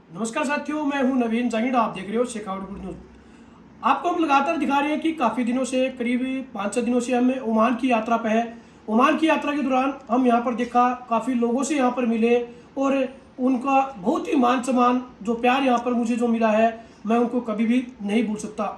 नमस्कार साथियों, मैं हूं नवीन जाहिद। आप देख रहे हो शेखावट गुड न्यूज। आपको हम लगातार दिखा रहे हैं कि काफ़ी दिनों से, करीब 5-6 दिनों से हम ओमान की यात्रा पे है। ओमान की यात्रा के दौरान हम यहां पर देखा, काफ़ी लोगों से यहां पर मिले और उनका बहुत ही मान सम्मान, जो प्यार यहां पर मुझे जो मिला है, मैं उनको कभी भी नहीं भूल सकता।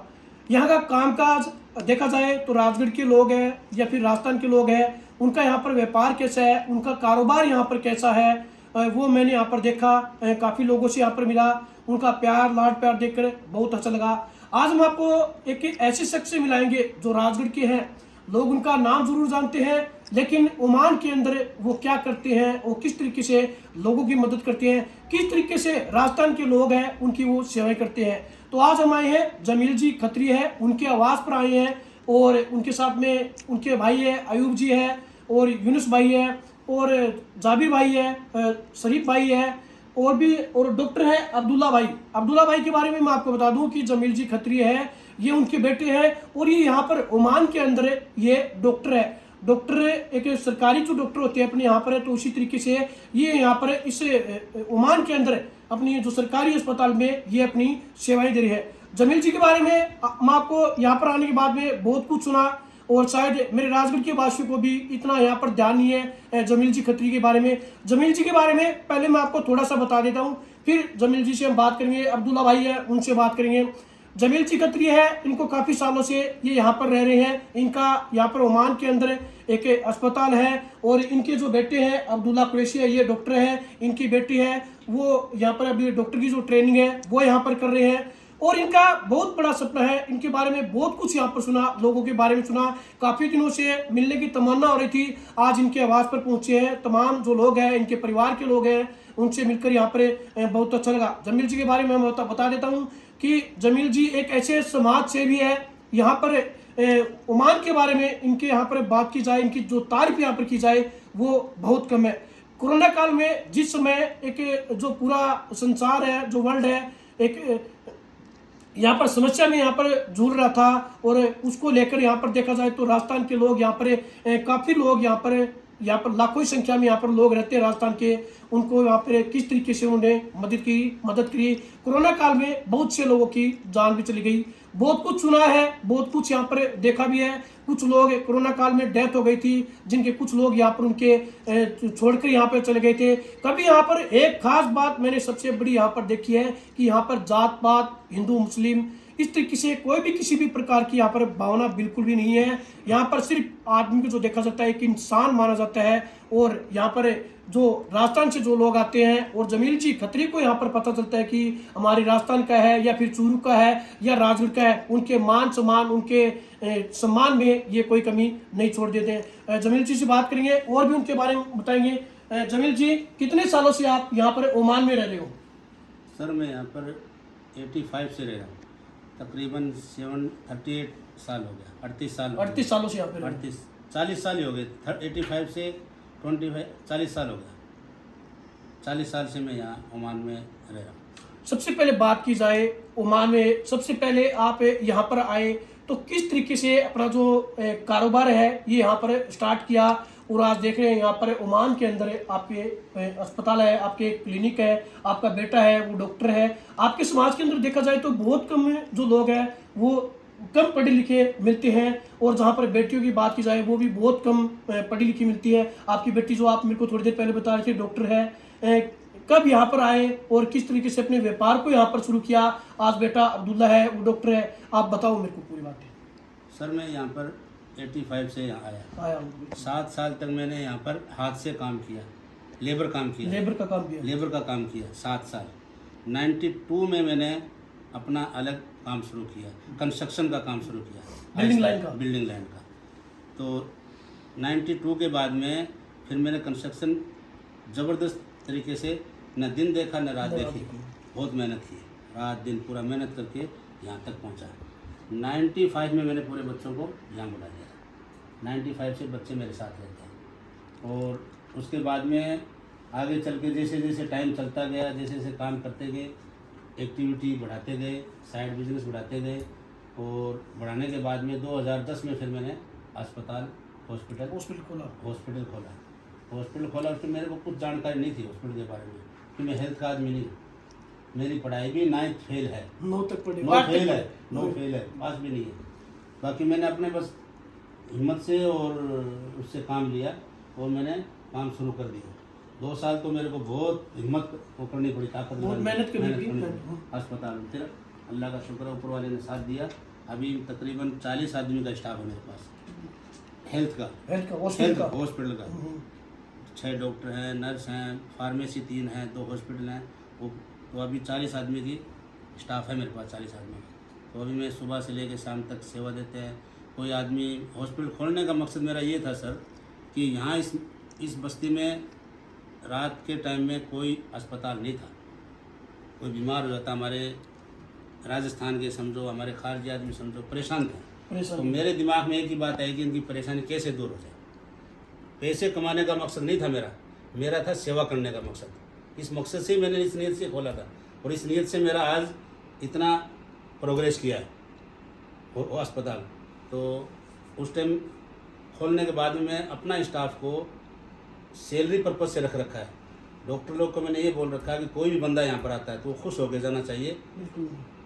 यहाँ का कामकाज देखा जाए तो राजगढ़ के लोग हैं या फिर राजस्थान के लोग हैं, उनका यहाँ पर व्यापार कैसा है, उनका कारोबार यहाँ पर कैसा है, वो मैंने यहाँ पर देखा। काफ़ी लोगों से यहाँ पर मिला, उनका प्यार लाड प्यार देखकर बहुत अच्छा लगा। आज हम आपको एक ऐसे शख्स से मिलाएंगे जो राजगढ़ के हैं। लोग उनका नाम जरूर जानते हैं, लेकिन ओमान के अंदर वो क्या करते हैं, वो किस तरीके से लोगों की मदद करते हैं, किस तरीके से राजस्थान के लोग हैं उनकी वो सेवाएं करते हैं। तो आज हम आए हैं, जमील जी खत्री है, उनके आवास पर आए हैं और उनके साथ में उनके भाई है, अयूब जी है और यूनुस भाई है और जाबिर भाई है, शरीफ भाई है और डॉक्टर है अब्दुल्ला भाई। अब्दुल्ला भाई के बारे में मैं आपको बता दूं कि जमील जी खत्री है, ये उनके बेटे हैं और ये यहाँ पर ओमान के अंदर ये डॉक्टर है। डॉक्टर एक सरकारी जो डॉक्टर होते हैं अपने यहाँ पर है, तो उसी तरीके से ये यहाँ पर इस ओमान के अंदर अपनी जो सरकारी अस्पताल में ये अपनी सेवाएं दे रही है। जमील जी के बारे में मैं आपको यहाँ पर आने के बाद में बहुत कुछ सुना और शायद मेरे राजगढ़ के वासियों को भी इतना यहाँ पर ध्यान नहीं है जमील जी खत्री के बारे में। जमील जी के बारे में पहले मैं आपको थोड़ा सा बता देता हूँ, फिर जमील जी से हम बात करेंगे। अब्दुल्ला भाई है, उनसे बात करेंगे। जमील जी खत्री है, इनको काफ़ी सालों से ये यहाँ पर रह रहे हैं। इनका यहाँ पर ओमान के अंदर एक अस्पताल है और इनके जो बेटे हैं अब्दुल्ला कुरैशी है, ये डॉक्टर है। इनकी बेटी है, वो यहाँ पर अभी डॉक्टर की जो ट्रेनिंग है वो यहाँ पर कर रहे हैं और इनका बहुत बड़ा सपना है। इनके बारे में बहुत कुछ यहाँ पर सुना, लोगों के बारे में सुना, काफ़ी दिनों से मिलने की तमन्ना हो रही थी। आज इनके आवास पर पहुंचे हैं। तमाम जो लोग हैं, इनके परिवार के लोग हैं, उनसे मिलकर यहाँ पर बहुत अच्छा लगा। जमील जी के बारे में मैं बता देता हूँ कि जमील जी एक ऐसे समाज सेवी है। यहाँ पर ओमान के बारे में इनके यहाँ पर बात की जाए, इनकी जो तारीफ यहाँ पर की जाए वो बहुत कम है। कोरोना काल में जिस समय एक जो पूरा संसार है, जो वर्ल्ड है, एक यहाँ पर समस्या में यहाँ पर जूझ रहा था और उसको लेकर यहाँ पर देखा जाए तो राजस्थान के लोग यहाँ पर काफ़ी लोग यहाँ पर लाखों की संख्या में यहाँ पर लोग रहते हैं राजस्थान के। उनको यहाँ पर किस तरीके से उन्होंने मदद करी। कोरोना काल में बहुत से लोगों की जान भी चली गई। बहुत कुछ सुना है, बहुत कुछ यहाँ पर देखा भी है। कुछ लोग कोरोना काल में डेथ हो गई थी, जिनके कुछ लोग यहाँ पर उनके छोड़कर यहाँ पर चले गए थे। कभी यहाँ पर एक खास बात मैंने सबसे बड़ी यहाँ पर देखी है कि यहाँ पर जात पात, हिंदू मुस्लिम, इस तरीके से कोई भी किसी भी प्रकार की यहाँ पर भावना बिल्कुल भी नहीं है। यहाँ पर सिर्फ आदमी को जो देखा जाता है एक इंसान माना जाता है। और यहाँ पर जो राजस्थान से जो लोग आते हैं और जमील जी खत्री को यहाँ पर पता चलता है कि हमारे राजस्थान का है या फिर चूरू का है या राजगढ़ का है, उनके मान सम्मान, उनके सम्मान में ये कोई कमी नहीं छोड़ देते हैं। जमील जी से बात करेंगे और भी उनके बारे में बताएंगे। जमील जी, कितने सालों से आप यहाँ पर ओमान में रह रहे हो? सर मैं यहाँ पर 85 से रह रहा हूँ, तकरीबन 38 साल हो गया। 38 साल 38 सालों से यहाँ पे 38 40 साल ही हो गए। 85 से 25 40 साल हो गया। 40 साल से मैं यहाँ ओमान में रह रहा हूँ। सबसे पहले बात की जाए ओमान में, सबसे पहले आप यहाँ पर आए तो किस तरीके से अपना जो कारोबार है ये यहाँ पर स्टार्ट किया? और आज देख रहे हैं यहाँ पर ओमान के अंदर आपके अस्पताल है, आपके क्लिनिक है, आपका बेटा है वो डॉक्टर है। आपके समाज के अंदर देखा जाए तो बहुत कम जो लोग हैं वो कम पढ़े लिखे मिलते हैं और जहाँ पर बेटियों की बात की जाए वो भी बहुत कम पढ़ी लिखी मिलती है। आपकी बेटी जो आप मेरे को थोड़ी देर पहले बता रहे थे डॉक्टर है। कब यहाँ पर आए और किस तरीके से अपने व्यापार को यहाँ पर शुरू किया? आज बेटा अब्दुल्ला है, वो डॉक्टर है, आप बताओ मेरे को पूरी बात। सर मैं यहाँ पर 85 से यहाँ आया। 7 साल तक मैंने यहाँ पर हाथ से काम किया, लेबर का काम किया 7 साल। 92 में मैंने अपना अलग काम शुरू किया, कंस्ट्रक्शन का काम शुरू किया, बिल्डिंग लाइन का। तो 92 के बाद में फिर मैंने कंस्ट्रक्शन ज़बरदस्त तरीके से न दिन देखा न रात देखी, बहुत मेहनत की, रात दिन पूरा मेहनत करके यहाँ तक पहुँचा। 95 में मैंने पूरे बच्चों को यहाँ बुला दिया। 95 से बच्चे मेरे साथ रहते हैं और उसके बाद में आगे चल के जैसे जैसे टाइम चलता गया, जैसे जैसे काम करते गए, एक्टिविटी बढ़ाते गए, साइड बिजनेस बढ़ाते गए और बढ़ाने के बाद में 2010 में फिर मैंने हॉस्पिटल खोला। उसमें मेरे को कुछ जानकारी नहीं थी हॉस्पिटल के बारे में, कि मैं हेल्थ का आदमी नहीं। मेरी पढ़ाई भी 9th फेल है, 9 तक पढ़े, 9 फेल है, 9 फेल है, पास भी नहीं है। बाकी मैंने अपने बस हिम्मत से और उससे काम लिया और मैंने काम शुरू कर दिया। 2 साल तो मेरे को बहुत हिम्मत वो करनी पड़ी, ताकत बहुत लगानी मेहनत करनी पड़ी पड़ी। अस्पताल में। फिर अल्लाह का शुक्र है, ऊपर वाले ने साथ दिया। अभी तकरीबन 40 आदमी का स्टाफ है मेरे पास, हेल्थ का हॉस्पिटल का। 6 डॉक्टर हैं, नर्स हैं, फार्मेसी 3 हैं, 2 हॉस्पिटल हैं। वो तो अभी 40 आदमी की स्टाफ है मेरे पास, 40 आदमी का। तो अभी मैं सुबह से लेकर शाम तक सेवा देते हैं। कोई आदमी हॉस्पिटल खोलने का मकसद मेरा ये था सर कि यहाँ इस बस्ती में रात के टाइम में कोई अस्पताल नहीं था। कोई बीमार हो जाता, हमारे राजस्थान के समझो, हमारे खारजी आदमी समझो परेशान थे। तो मेरे दिमाग में एक ही बात आई कि इनकी परेशानी कैसे दूर हो जाए। पैसे कमाने का मकसद नहीं था मेरा था सेवा करने का मकसद। इस मकसद से मैंने इस नीयत से खोला था और इस नीयत से मेरा आज इतना प्रोग्रेस किया है वो अस्पताल। तो उस टाइम खोलने के बाद में मैं अपना स्टाफ को सैलरी पर्पज से रख रखा है। डॉक्टर लोग को मैंने ये बोल रखा है कि कोई भी बंदा यहाँ पर आता है तो खुश होकर जाना चाहिए,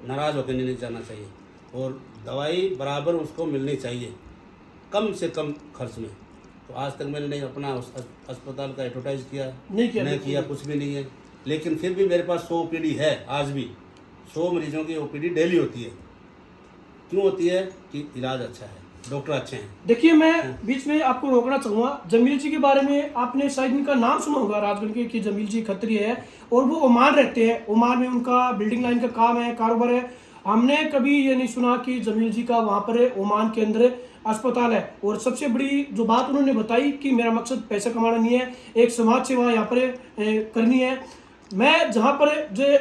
नाराज़ होकर नहीं जाना चाहिए, और दवाई बराबर उसको मिलनी चाहिए, कम से कम खर्च में। तो आज तक मैंने नहीं अपना अस्पताल का एडवर्टाइज किया, नहीं किया, कुछ भी नहीं है। लेकिन फिर भी मेरे पास 100 ओपीडी है, आज भी 100 मरीजों की ओपीडी डेली होती है। क्यों होती है? कि इलाज अच्छा है, डॉक्टर अच्छे हैं। देखिए, मैं बीच में आपको रोकना चाहूँगा। जमील जी के बारे में आपने शायद इनका नाम सुना होगा राजगढ़ के, कि जमील जी खत्री है और वो ओमान रहते हैं। ओमान में उनका बिल्डिंग लाइन का काम है, कारोबार है। हमने कभी ये नहीं सुना कि जमील जी का वहाँ पर ओमान के अंदर अस्पताल है। और सबसे बड़ी जो बात उन्होंने बताई कि मेरा मकसद पैसा कमाना नहीं है, एक समाज सेवा यहाँ पर करनी है। मैं जहाँ पर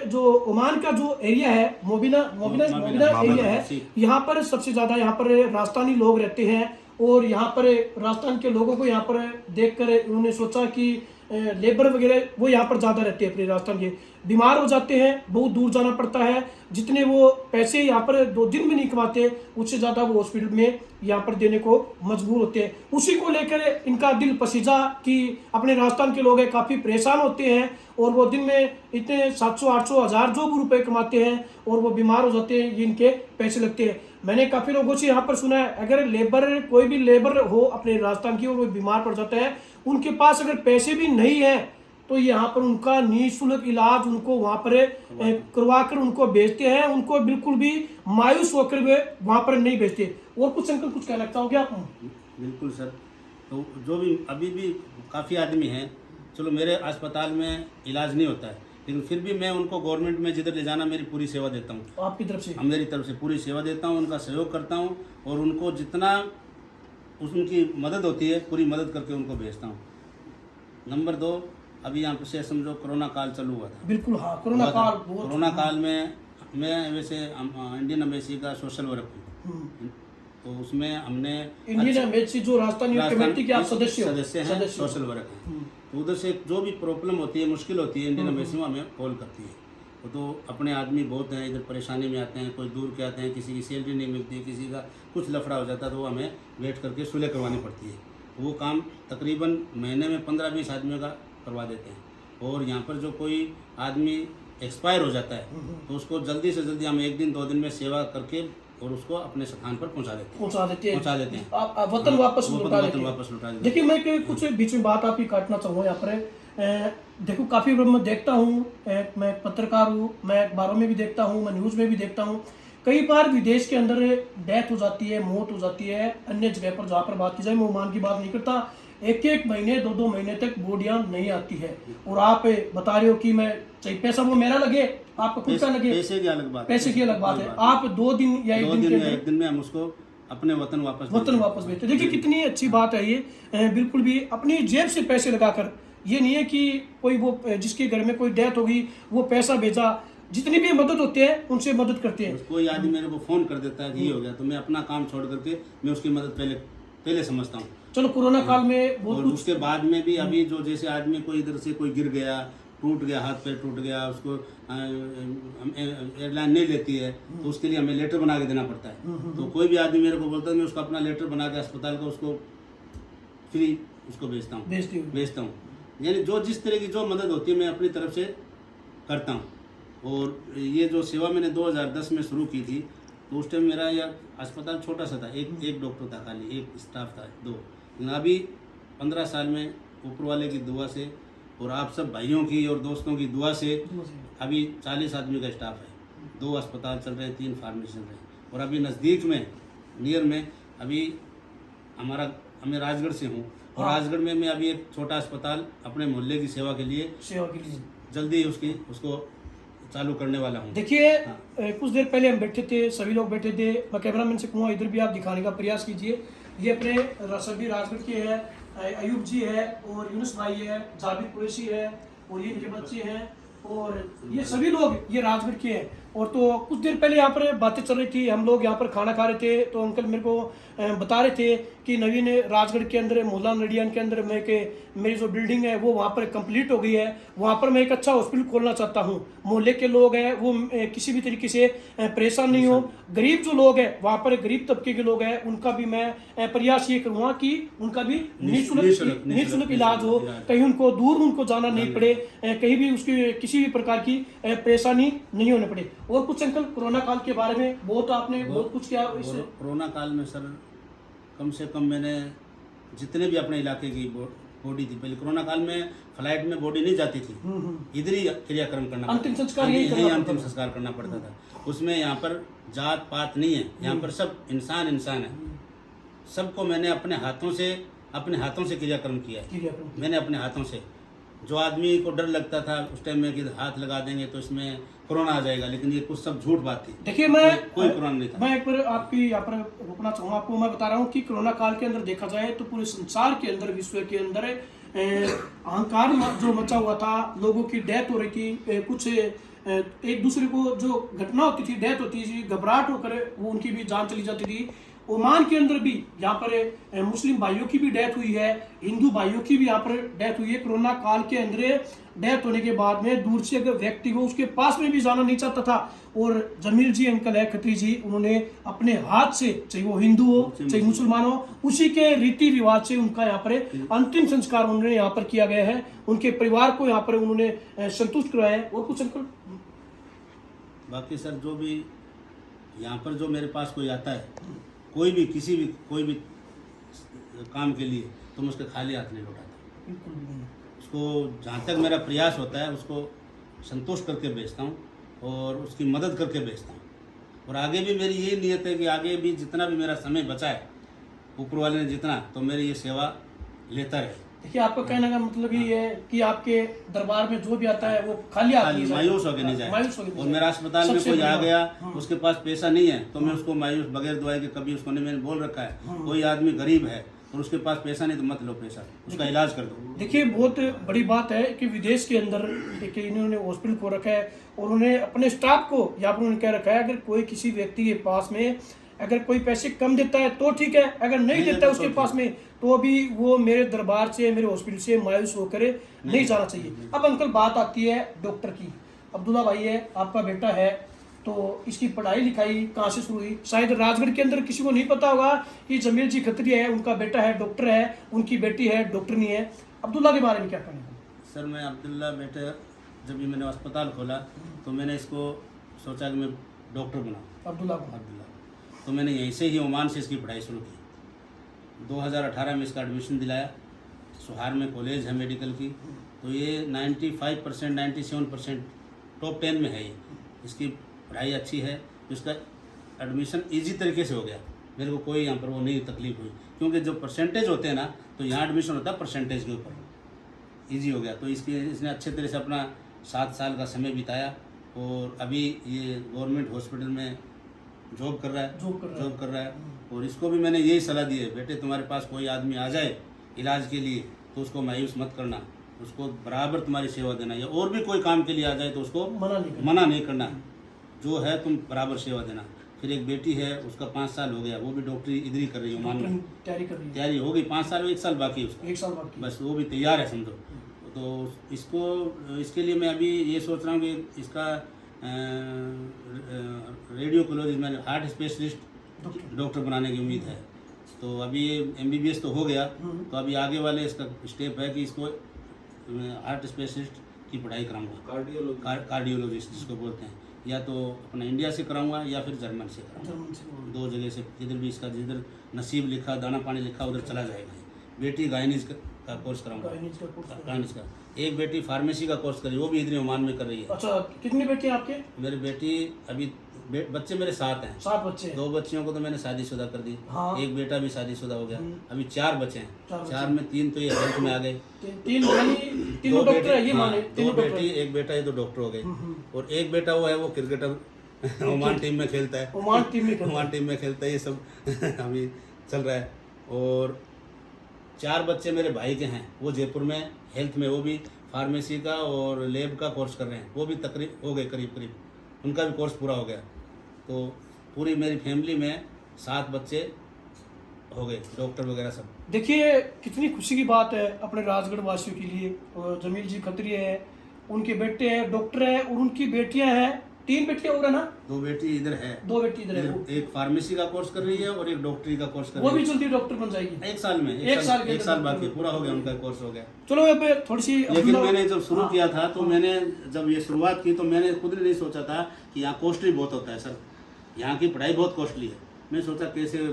जो ओमान का जो एरिया है, मोबिना एरिया है, यहाँ पर सबसे ज़्यादा यहाँ पर राजस्थानी लोग रहते हैं। और यहाँ पर राजस्थान के लोगों को यहाँ पर देखकर उन्होंने सोचा कि लेबर वगैरह वो यहाँ पर ज़्यादा रहते हैं अपने राजस्थान के। बीमार हो जाते हैं, बहुत दूर जाना पड़ता है। जितने वो पैसे यहाँ पर 2 दिन में नहीं कमाते, उससे ज़्यादा वो हॉस्पिटल में यहाँ पर देने को मजबूर होते हैं। उसी को लेकर इनका दिल पसीजा कि अपने राजस्थान के लोग हैं काफ़ी परेशान होते हैं और वो दिन में इतने 700, 800, 1000 जो भी रुपये कमाते हैं और वो बीमार हो जाते हैं, ये इनके पैसे लगते हैं। मैंने काफ़ी लोगों से यहाँ पर सुना है, अगर कोई भी लेबर हो अपने राजस्थान की और वो बीमार पड़ जाता है, उनके पास अगर पैसे भी नहीं है तो यहाँ पर उनका निःशुल्क इलाज उनको वहाँ पर करवा कर उनको भेजते हैं। उनको बिल्कुल भी मायूस होकर वे वहाँ पर नहीं भेजते। और कुछ अंकल कुछ कहना चाहोगे आप? बिल्कुल सर। तो जो भी अभी भी काफ़ी आदमी हैं, चलो मेरे अस्पताल में इलाज नहीं होता है, लेकिन फिर भी मैं उनको गवर्नमेंट में जिधर ले जाना मेरी पूरी सेवा देता हूँ। आपकी तरफ से? मेरी तरफ से पूरी सेवा देता हूँ, उनका सहयोग करता हूँ और उनको जितना उनकी मदद होती है पूरी मदद करके उनको भेजता हूँ। नंबर 2, अभी यहाँ पे से समझो कोरोना काल चालू हुआ था। बिल्कुल, हाँ, कोरोना काल में मैं वैसे इंडियन एम्बेसी का सोशल वर्क हूँ, तो उसमें हमने इंडियन एम्बेसी जो राजस्थान कमेटी के आप सदस्य हैं, सोशल वर्क हैं। तो उधर से जो भी प्रॉब्लम होती है, मुश्किल होती है, इंडियन एम्बेसी में हमें कॉल करती है। तो अपने आदमी बहुत हैं इधर, परेशानी में आते हैं, कोई दूर के आते हैं, किसी की सैलरी नहीं मिलती, किसी का कुछ लफड़ा हो जाता है, तो वो हमें वेट करके सुलह करवानी पड़ती है। वो काम तकरीबन महीने में 15-20 आदमियों का करवा देते हैं। और यहाँ पर जो कोई आदमी एक्सपायर हो जाता है तो उसको जल्दी से जल्दी हम 1 दिन 2 दिन में सेवा करके और उसको अपने स्थान पर पहुँचा देते हैं। आप वतन वापस लौटा देते हैं। देखिए, मैं कुछ बीच में बात आपकी काटना चाहूँगा यहाँ पर। देखो, काफ़ी मैं देखता हूँ, मैं पत्रकार हूँ, मैं अखबारों में भी देखता हूँ, मैं न्यूज़ में भी देखता हूँ। कई बार विदेश के अंदर डेथ हो जाती है, मौत हो जाती है अन्य जगह पर, जहाँ पर बात की जाए, मैं ओमान की बात नहीं करता, 1-1 महीने 2-2 महीने तक बॉडियां नहीं आती है। और आप बता रहे हो कि मैं चाहिए पैसा वो मेरा लगे, आपका खुद का लगे, पैसे की अलग बात है। आप 2 दिन या 1 दिन में हम उसको अपने वतन वापस भेजते। देखिए, कितनी अच्छी बात है ये। बिल्कुल भी अपनी जेब से पैसे लगाकर, ये नहीं है कि कोई वो जिसके घर में कोई डेथ होगी वो पैसा भेजा। जितनी भी मदद होती है उनसे मदद करते हैं। कोई आदमी मेरे को फोन कर देता है कि ये हो गया, तो मैं अपना काम छोड़ करके मैं उसकी मदद पहले समझता हूँ। चलो, कोरोना काल में और उसके बाद में भी अभी जो जैसे आदमी को इधर से कोई गिर गया, टूट गया, हाथ पैर टूट गया, उसको एयरलाइन नहीं लेती है तो उसके लिए हमें लेटर बना के देना पड़ता है। तो कोई भी आदमी मेरे को बोलता है, मैं उसको अपना लेटर बना के अस्पताल का उसको फ्री उसको भेजता हूँ। यानी जो जिस तरह की जो मदद होती है मैं अपनी तरफ से करता हूँ। और ये जो सेवा मैंने 2010 में शुरू की थी, तो उस टाइम मेरा यह अस्पताल छोटा सा था, एक डॉक्टर था खाली, एक स्टाफ था, 2। लेकिन अभी 15 साल में ऊपर वाले की दुआ से और आप सब भाइयों की और दोस्तों की दुआ से अभी 40 आदमी का स्टाफ है, 2 अस्पताल चल रहे हैं, 3 फार्मेसी चल रहे हैं। और अभी नज़दीक में नियर में अभी मैं राजगढ़ से हूँ, और राजगढ़ में मैं अभी एक छोटा अस्पताल अपने मोहल्ले की सेवा के लिए जल्दी उसको चालू करने वाला हूँ। देखिए, कुछ देर पहले हम बैठे थे, सभी लोग बैठे थे। मैं कैमरामैन से कहूँगा इधर भी आप दिखाने का प्रयास कीजिए। ये अपने सभी राजगढ़ के हैं, अयूब जी है और यूनुस भाई है, जाबिर कुरैशी है और ये इनके बच्चे हैं, और ये सभी लोग ये राजगढ़ के हैं। और तो कुछ देर पहले यहाँ पर बातें चल रही थी, हम लोग यहाँ पर खाना खा रहे थे, तो अंकल मेरे को बता रहे थे कि नवीन राजगढ़ के अंदर मोहल्ला नडियान के अंदर मेरी जो बिल्डिंग है वो वहाँ पर कंप्लीट हो गई है, वहाँ पर मैं एक अच्छा हॉस्पिटल खोलना चाहता हूँ। मोहल्ले के लोग हैं वो किसी भी तरीके से परेशान नहीं हो, गरीब जो लोग हैं वहाँ पर गरीब तबके के लोग हैं, उनका भी मैं प्रयास ये करूँगा कि उनका भी निःशुल्क इलाज हो, कहीं उनको दूर उनको जाना नहीं पड़े, कहीं भी उसकी किसी भी प्रकार की परेशानी नहीं होने पड़े। और कुछ अंकल कोरोना काल के बारे में आपने बहुत कुछ किया। कोरोना काल में सर कम से कम मैंने जितने भी अपने इलाके की बॉडी थी, पहले कोरोना काल में फ्लाइट में बॉडी नहीं जाती थी, इधर ही क्रियाक्रम करना, अंतिम संस्कार अंतिम संस्कार करना पड़ता था। उसमें यहाँ पर जात पात नहीं है, यहाँ पर सब इंसान है। सबको मैंने अपने हाथों से क्रियाक्रम किया है। मैंने अपने हाथों से, जो आदमी को डर लगता था उस टाइम में कि हाथ लगा देंगे तो इसमें कोरोना आ जाएगा, लेकिन ये कुछ सब झूठ बात थी। देखिए, कोई कोरोना नहीं था। मैं एक बार आपकी यहाँ पर रुकना चाहूँगा। आपको मैं बता रहा हूँ कि कोरोना काल के अंदर देखा जाए तो पूरे संसार के अंदर, विश्व के अंदर अहंकार जो मचा हुआ था, लोगों की डेथ हो रही थी, कुछ एक दूसरे को जो घटना होती थी, डेथ होती थी, घबराहट होकर वो उनकी भी जान चली जाती थी। ओमान के अंदर भी यहाँ पर मुस्लिम भाइयों की भी डेथ हुई है, हिंदू भाइयों की भी यहाँ पर डेथ हुई है। कोरोना काल के अंदर डेथ होने के बाद में दूर से अगर व्यक्ति को उसके पास में भी जाना नहीं चाहता था, और जमील जी अंकल है खत्री जी, उन्होंने अपने हाथ से, चाहे वो हिंदू हो चाहे मुसलमान हो, उसी के रीति रिवाज से उनका यहाँ पर अंतिम संस्कार उन्होंने यहाँ पर किया गया है। उनके परिवार को यहाँ पर उन्होंने संतुष्ट कराया है। और कुछ अंकल बाकी सर, जो भी यहाँ पर जो मेरे पास कोई आता है, कोई भी काम के लिए, तो मैं उसके खाली हाथ नहीं लौटाता। उसको जहाँ तक मेरा प्रयास होता है उसको संतुष्ट करके बेचता हूँ और उसकी मदद करके बेचता हूँ। और आगे भी मेरी यही नियत है कि आगे भी जितना भी मेरा समय बचा है, ऊपर वाले ने जितना, तो मेरी ये सेवा लेता रहे। देखिए, आपका कहने का मतलब ये है कि आपके दरबार में जो भी आता है वो खाली मायूस होकर नहीं जाए। और मेरा अस्पताल में कोई आ गया, उसके पास पैसा नहीं है, तो मैं उसको मायूस बगैर दुआई के कभी उसको नहीं, मैंने बोल रखा है, कोई आदमी गरीब है और उसके पास पैसा नहीं तो मत लो पैसा, उसका इलाज कर दो। देखिए, बहुत बड़ी बात है कि विदेश के अंदर देखिए इन्होंने हॉस्पिटल को रखा है और उन्हें अपने स्टाफ को यहाँ पर उन्होंने कह रखा है, अगर कोई किसी व्यक्ति के पास में अगर कोई पैसे कम देता है तो ठीक है, अगर नहीं देता है उसके पास में, तो अभी वो मेरे दरबार से, मेरे हॉस्पिटल से मायूस होकर नहीं जाना चाहिए। अब अंकल बात आती है डॉक्टर की। अब्दुल्ला भाई है, आपका बेटा है, तो इसकी पढ़ाई लिखाई कहाँ से शुरू हुई? शायद राजगढ़ के अंदर किसी को नहीं पता होगा कि जमील जी खत्री है, उनका बेटा है डॉक्टर है, उनकी बेटी है डॉक्टर नहीं है। अब्दुल्ला के बारे में क्या कहना? सर, मैं अब्दुल्ला बेटे, जब भी मैंने अस्पताल खोला तो मैंने इसको सोचा कि मैं डॉक्टर बनाऊँ अब्दुल्ला। तो मैंने यहीं से ही ओमान से इसकी पढ़ाई शुरू की। 2018 में इसका एडमिशन दिलाया। सुहार में कॉलेज है मेडिकल की, तो ये 95% 97% टॉप 10 में है। ये इसकी पढ़ाई अच्छी है, तो इसका एडमिशन इजी तरीके से हो गया। मेरे को कोई यहाँ पर वो नहीं तकलीफ हुई, क्योंकि जो परसेंटेज होते हैं ना, तो यहाँ एडमिशन होता है परसेंटेज के ऊपर, इजी हो गया। तो इसने अच्छे तरह से अपना 7 साल का समय बिताया और अभी ये गवर्नमेंट हॉस्पिटल में जॉब कर रहा है। और इसको भी मैंने यही सलाह दी है, बेटे तुम्हारे पास कोई आदमी आ जाए इलाज के लिए तो उसको मायूस मत करना, उसको बराबर तुम्हारी सेवा देना, या और भी कोई काम के लिए आ जाए तो उसको मना नहीं करना, जो है तुम बराबर सेवा देना। फिर एक बेटी है, उसका 5 साल हो गया, वो भी डॉक्टरी इधर ही कर रही है, ओमान में तैयारी हो गई। 5 साल 1 साल बाकी है उसका, 1 साल बाकी, बस वो भी तैयार है समझो। तो इसके लिए मैं अभी ये सोच रहा हूँ कि इसका रेडियोकोलॉजिस्ट, मैंने हार्ट स्पेशलिस्ट डॉक्टर बनाने की उम्मीद है। तो अभी ये MBBS तो हो गया, तो अभी आगे वाले इसका स्टेप है कि इसको हार्ट स्पेशलिस्ट की पढ़ाई कराऊंगा, कार्डियोलॉजिस्ट जिसको बोलते हैं, या तो अपना इंडिया से कराऊंगा या फिर जर्मन से कराऊंगा, 2 जगह से, जिधर भी इसका जिधर नसीब लिखा, दाना पानी लिखा उधर चला जाएगा। बेटी गायनीज का कोर्स कराऊंगा, गायनीज का। एक बेटी फार्मेसी का कोर्स कर रही है, वो भी इधर ओमान में कर रही है। अच्छा, कितनी बेटी हैं आपके? मेरी बेटी अभी बच्चे मेरे 7 हैं। 7 बच्चे? 2 बच्चियों को तो मैंने शादीशुदा कर दी। हाँ। एक बेटा भी शादीशुदा हो गया। अभी 4 बच्चे हैं। 4 में 3 तो ये हेल्थ में आ गए। 3 डॉक्टर है ये माने? 2 बेटी, एक बेटा, ये तो डॉक्टर हो गए। और एक बेटा वो है, वो क्रिकेटर ओमान टीम में खेलता है। ओमान टीम में खेलता है। ये सब अभी चल रहा है। और 4 बच्चे मेरे भाई के हैं, वो जयपुर में हेल्थ में, वो भी फार्मेसी का और लैब का कोर्स कर रहे हैं। वो भी तकरीब हो गए, करीब उनका भी कोर्स पूरा हो गया। तो पूरी मेरी फैमिली में 7 बच्चे हो गए, डॉक्टर वगैरह सब। देखिए कितनी खुशी की बात है अपने राजगढ़ वासियों के लिए। और जमील जी खत्री है, उनके बेटे हैं डॉक्टर है, और उनकी बेटियां हैं, 3 बेटियां और है ना? 2 बेटी इधर है। 2 बेटी इधर है। एक फार्मेसी का कोर्स कर रही है और एक डॉक्टरी का कोर्स कर रही वो है। भी जल्दी डॉक्टर बन जाएगी 1 साल में। 1 साल बाकी पूरा हो गया, उनका कोर्स हो गया। चलो अब थोड़ी सी, लेकिन मैंने जब शुरू किया था तो मैंने जब ये शुरुआत की तो मैंने खुद नहीं सोचा था कि यहाँ कॉस्टली बहुत होता है सर, यहाँ की पढ़ाई बहुत कॉस्टली है। मैं सोचा कैसे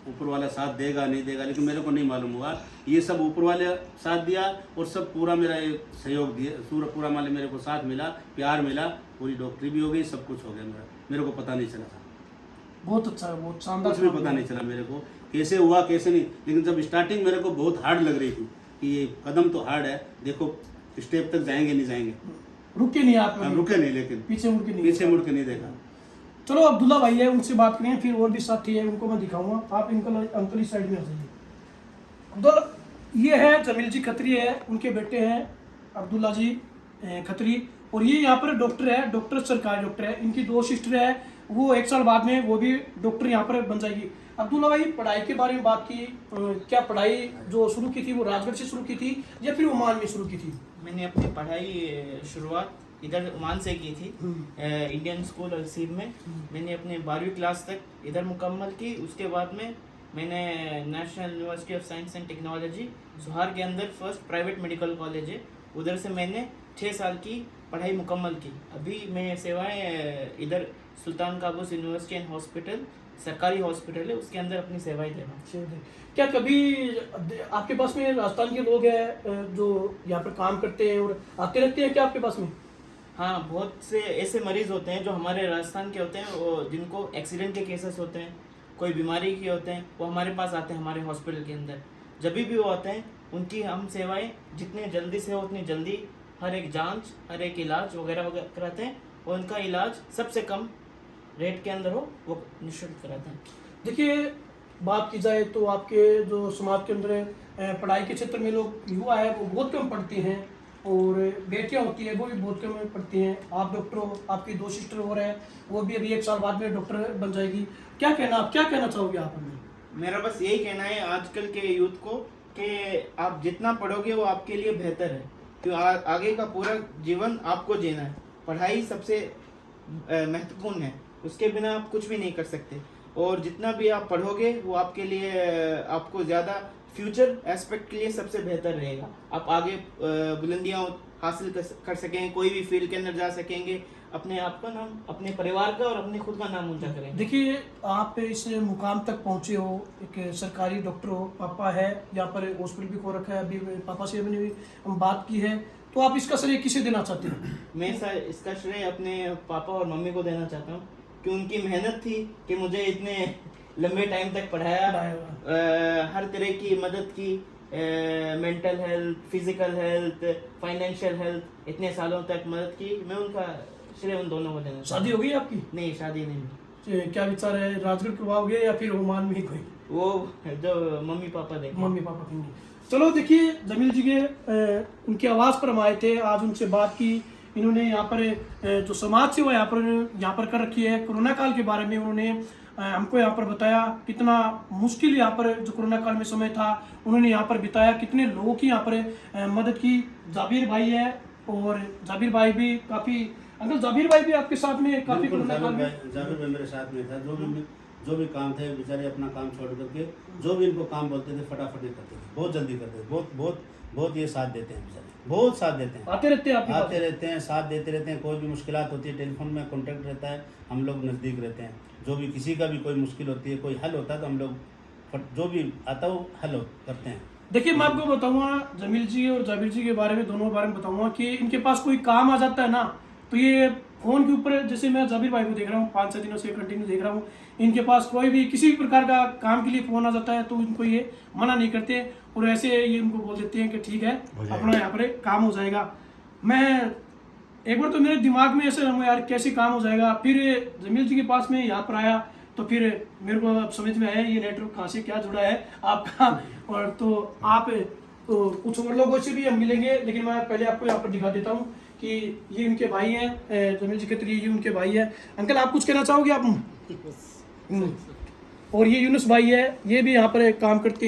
ऊपर वाला साथ देगा नहीं देगा, लेकिन मेरे को नहीं मालूम हुआ। ये सब ऊपर वाले साथ दिया और सब पूरा मेरा ये सहयोग दिया, पूरा माले मेरे को साथ मिला, प्यार मिला, पूरी डॉक्टरी भी हो गई, सब कुछ हो गया मेरे को पता नहीं चला था। बहुत अच्छा है, बहुत शानदार। कुछ भी पता नहीं चला मेरे को कैसे हुआ कैसे नहीं। लेकिन जब स्टार्टिंग मेरे को बहुत हार्ड लग रही थी कि ये कदम तो हार्ड है, देखो स्टेप तक जाएंगे नहीं जाएंगे, रुके नहीं आप? रुके नहीं, लेकिन पीछे मुड़ के नहीं देखा। चलो अब्दुल्ला भाई है, उनसे बात करें, फिर और भी साथी है उनको मैं दिखाऊंगा। आप अंकल इस साइड में आ जाइए। अब्दुल्ला, ये है जमील जी खत्री है, उनके बेटे हैं अब्दुल्ला जी खत्री, और ये यहाँ पर डॉक्टर है, डॉक्टर सरकारी डॉक्टर है। इनकी 2 सिस्टर है, वो 1 साल बाद में वो भी डॉक्टर यहाँ पर बन जाएगी। अब्दुल्ला भाई, पढ़ाई के बारे में बात की, क्या पढ़ाई जो शुरू की थी वो राजगढ़ से शुरू की थी या फिर ओमान में शुरू की थी? मैंने अपनी पढ़ाई शुरुआत इधर ओमान से की थी, इंडियन स्कूल अलसीब में। मैंने अपने 12वीं क्लास तक इधर मुकम्मल की। उसके बाद में मैंने national university of science and technology Sohar के अंदर फर्स्ट प्राइवेट मेडिकल कॉलेज है, उधर से मैंने 6 साल की पढ़ाई मुकम्मल की। अभी मैं सेवाएं इधर सुल्तान काबूस यूनिवर्सिटी एंड हॉस्पिटल, सरकारी हॉस्पिटल है, उसके अंदर अपनी सेवाएं दे रहा हूँ। क्या कभी आपके पास में राजस्थान के लोग हैं जो यहाँ पर काम करते हैं और आते रहते हैं क्या आपके पास में? हाँ, बहुत से ऐसे मरीज़ होते हैं जो हमारे राजस्थान के होते हैं, वो जिनको एक्सीडेंट के केसेस होते हैं, कोई बीमारी के होते हैं, वो हमारे पास आते हैं हमारे हॉस्पिटल के अंदर। जब भी वो आते हैं उनकी हम सेवाएं जितने जल्दी से हो उतनी जल्दी, हर एक जांच, हर एक इलाज वगैरह कराते हैं, और उनका इलाज सबसे कम रेट के अंदर हो वो निःशुल्क कराते हैं। देखिए, बात की जाए तो आपके जो समाज के अंदर पढ़ाई के क्षेत्र में लोग युवा है वो बहुत कम पढ़ते हैं, और बेटियां होती है वो भी बहुत कम पढ़ती हैं। आप डॉक्टर हो, आपकी 2 सिस्टर और है, वो भी अभी 1 साल बाद में डॉक्टर बन जाएगी। क्या कहना चाहोगे आप हमें? मेरा बस यही कहना है आजकल के यूथ को कि आप जितना पढ़ोगे वो आपके लिए बेहतर है, क्योंकि आगे का पूरा जीवन आपको जीना है। पढ़ाई सबसे महत्वपूर्ण है, उसके बिना आप कुछ भी नहीं कर सकते। और जितना भी आप पढ़ोगे वो आपके लिए, आपको ज़्यादा फ्यूचर एस्पेक्ट के लिए सबसे बेहतर रहेगा। आप आगे बुलंदियाँ हासिल कर सकेंगे, कोई भी फील्ड के अंदर जा सकेंगे, अपने आप का नाम, अपने परिवार का और अपने खुद का नाम ऊंचा करेंगे। देखिए, आप इस मुकाम तक पहुंचे हो, एक सरकारी डॉक्टर हो, पापा है यहाँ पर हॉस्पिटल भी खो रखा है, अभी पापा से मैंने भी हम बात की है, तो आप इसका श्रेय किसे देना चाहते हैं? मैं इसका श्रेय अपने पापा और मम्मी को देना चाहता हूँ, कि उनकी मेहनत थी कि मुझे इतने लंबे टाइम तक पढ़ाया, हर तरह की मदद की, mental health, physical health, financial health, इतने सालों तक मदद की। मैं उनका श्रेय उन दोनों को देना। शादी हो गई आपकी? नहीं, शादी नहीं। क्या विचार है, राजगढ़ करवाओगे या फिर ओमान में ही कोई? वो जो मम्मी पापा देंगे। मम्मी पापा कहेंगे। चलो देखिए, जमील जी के उनकी आवाज़ पर हम आए थे, आज उनसे बात की। इन्होंने यहाँ पर जो समाज सेवा यहाँ पर कर रखी है, कोरोना काल के बारे में उन्होंने हमको यहाँ पर बताया, कितना मुश्किल यहाँ पर जो कोरोना काल में समय था उन्होंने यहाँ पर बिताया, कितने लोगों की यहाँ पर मदद की। जाबिर भाई है, और जाबिर भाई भी काफ़ी, अंकल जाबिर भाई भी आपके साथ में काफ़ी कोरोना काल में? जाबिर भाई मेरे साथ में था, जो भी जो भी काम थे बेचारे अपना काम छोड़ करके जो भी इनको काम बोलते थे फटाफट ही करते थे, बहुत जल्दी करते थे, बहुत बहुत बहुत ये साथ देते हैं बेचारे, बहुत साथ देते हैं, आते रहते हैं आपके पास? आते रहते हैं, साथ देते रहते हैं। कोई भी मुश्किलात होती है टेलीफोन में कांटेक्ट रहता है, हम लोग नज़दीक रहते हैं। जो भी किसी का भी कोई मुश्किल होती है, कोई हल होता है तो हम लोग जो भी आता है वो हल करते हैं। देखिए मैं आपको बताऊंगा जमील जी और जाबिर जी के बारे में, दोनों के बारे में बताऊंगा कि इनके पास कोई काम आ जाता है ना तो ये फ़ोन के ऊपर, जैसे मैं जाबिर भाई को देख रहा हूँ 5-6 दिनों से कंटिन्यू देख रहा हूँ, इनके पास कोई भी किसी भी प्रकार का काम के लिए फ़ोन आ जाता है तो इनको ये मना नहीं करते और ऐसे ये उनको बोल देते हैं कि ठीक है अपना यहाँ पर काम हो जाएगा। मैं एक बार तो मेरे दिमाग में ऐसे रहा यार कैसे काम हो जाएगा, फिर जमील जी के पास में यहाँ पर आया तो फिर मेरे को अब समझ में आया ये नेटवर्क कहाँ से क्या जुड़ा है आपका। और तो आप तो कुछ और लोगों से भी हम मिलेंगे, लेकिन मैं पहले आपको यहाँ पर दिखा देता हूँ कि ये उनके भाई हैं, जमील जी के तरीके ये उनके भाई हैं। अंकल आप कुछ कहना चाहोगे आप? और ये यूनुस भाई है, ये भी यहाँ पर काम करते हैं।